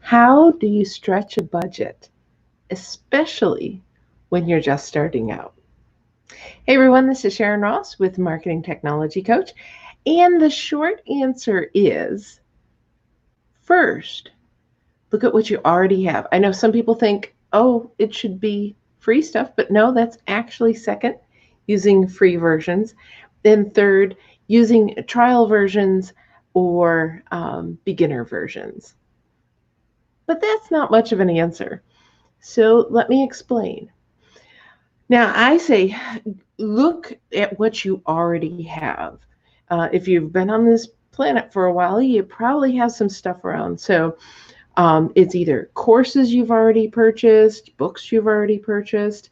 How do you stretch a budget, especially when you're just starting out? Hey everyone, this is Sharon Ross with Marketing Technology Coach. And the short answer is first, look at what you already have. I know some people think, oh, it should be free stuff, but no, that's actually second, using free versions. Then third, using trial versions or beginner versions. But that's not much of an answer. So let me explain. Now, I say look at what you already have. If you've been on this planet for a while, you probably have some stuff around. So it's either courses you've already purchased, books you've already purchased,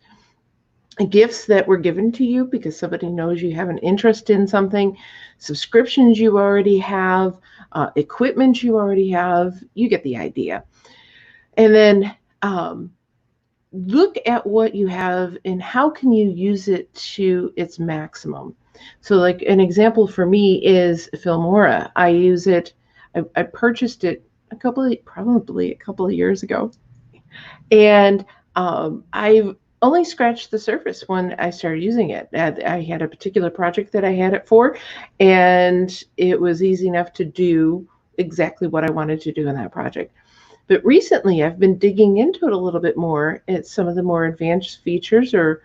gifts that were given to you because somebody knows you have an interest in something, subscriptions you already have, equipment you already have. You get the idea. And then look at what you have and how can you use it to its maximum. So like an example for me is Filmora. I use it, I purchased it probably a couple of years ago. And I've only scratched the surface when I started using it. I had a particular project that I had it for, and it was easy enough to do exactly what I wanted to do in that project. But recently, I've been digging into it a little bit more at some of the more advanced features or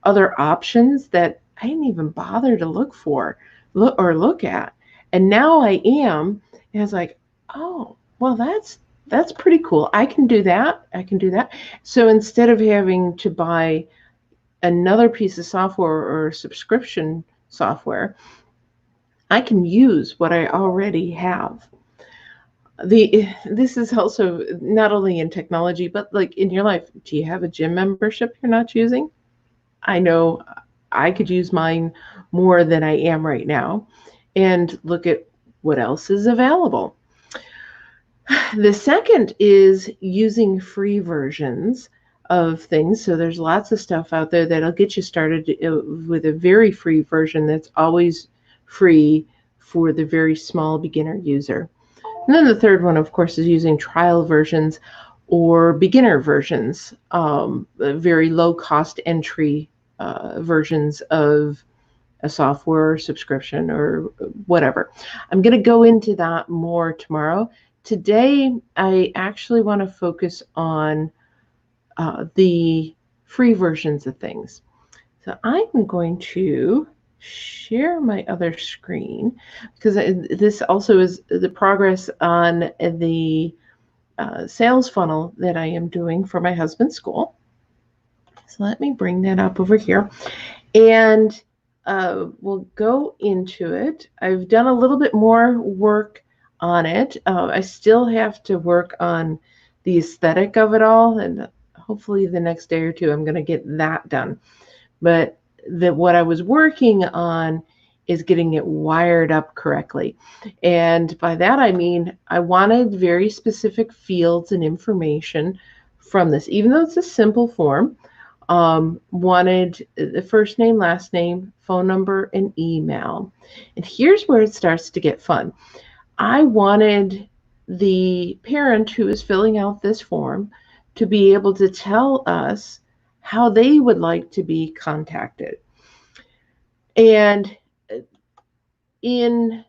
other options that I didn't even bother to look at. And now I am, and it's like, oh, well, that's pretty cool. I can do that. I can do that. So instead of having to buy another piece of software or subscription software, I can use what I already have. This is also not only in technology, but like in your life. Do you have a gym membership you're not using? I know I could use mine more than I am right now, and look at what else is available. The second is using free versions of things. So there's lots of stuff out there that'll get you started with a very free version that's always free for the very small beginner user. And then the third one, of course, is using trial versions or beginner versions, very low cost entry versions of a software subscription or whatever. I'm going to go into that more tomorrow. Today, I actually want to focus on the free versions of things. So I'm going to share my other screen because this also is the progress on the sales funnel that I am doing for my husband's school. So let me bring that up over here, and we'll go into it. I've done a little bit more work on it. I still have to work on the aesthetic of it all, and hopefully the next day or two I'm going to get that done. But what I was working on is getting it wired up correctly. And by that I mean I wanted very specific fields and information from this, even though it's a simple form. Wanted the first name, last name, phone number, and email. And here's where it starts to get fun. I wanted the parent who is filling out this form to be able to tell us how they would like to be contacted. And in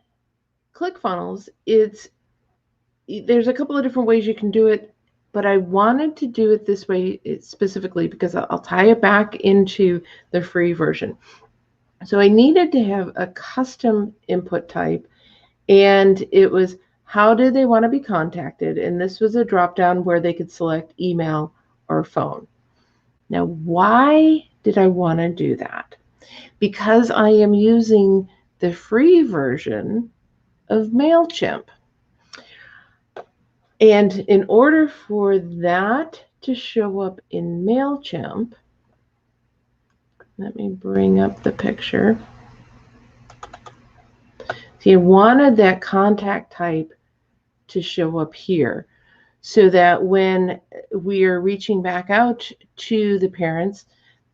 ClickFunnels, there's a couple of different ways you can do it, but I wanted to do it this way specifically because I'll tie it back into the free version. So I needed to have a custom input type, and it was how do they want to be contacted? And this was a drop down where they could select email or phone. Now, why did I want to do that? Because I am using the free version of MailChimp. And in order for that to show up in MailChimp, let me bring up the picture. So you wanted that contact type to show up here so that when we are reaching back out to the parents,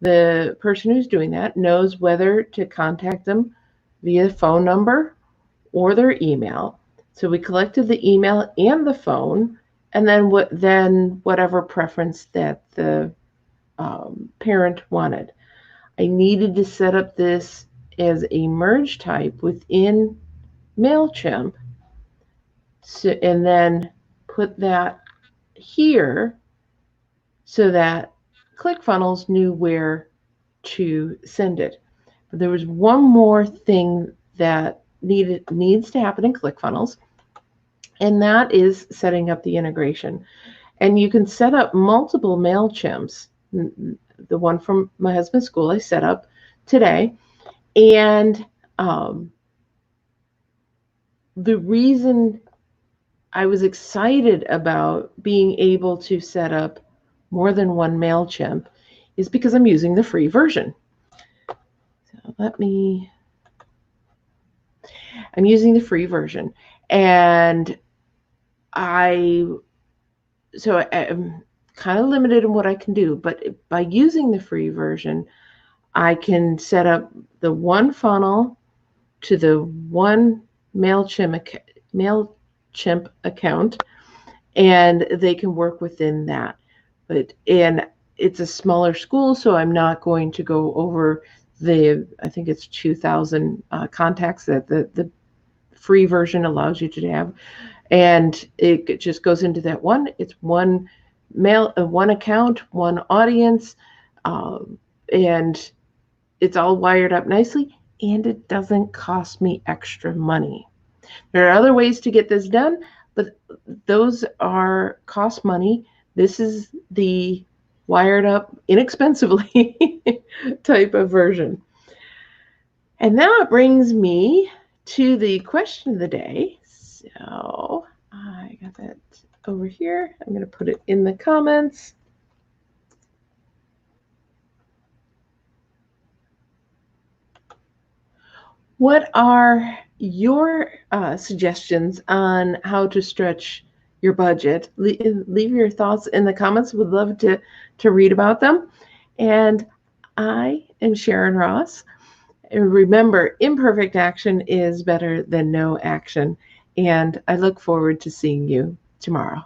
the person who's doing that knows whether to contact them via phone number or their email. So we collected the email and the phone and then whatever preference that the parent wanted. I needed to set up this as a merge type within MailChimp, and then put that here so that ClickFunnels knew where to send it. But there was one more thing that needs to happen in ClickFunnels, and that is setting up the integration. And you can set up multiple MailChimps. The one from my husband's school I set up today. And the reason I was excited about being able to set up more than one MailChimp is because I'm using the free version. So I'm using the free version, and I'm kind of limited in what I can do, but by using the free version, I can set up the one funnel to the one MailChimp account, and they can work within that. And it's a smaller school, so I'm not going to go over I think it's 2,000 contacts that the free version allows you to have. And it just goes into that one. It's one one account, one audience, and it's all wired up nicely, and it doesn't cost me extra money. There are other ways to get this done, but those cost money. This is the wired up inexpensively type of version. And now it brings me to the question of the day. So I got that over here. I'm going to put it in the comments. What are your suggestions on how to stretch your budget? Leave your thoughts in the comments. Would love to read about them. And I am Sharon Ross. And remember, imperfect action is better than no action. And I look forward to seeing you tomorrow.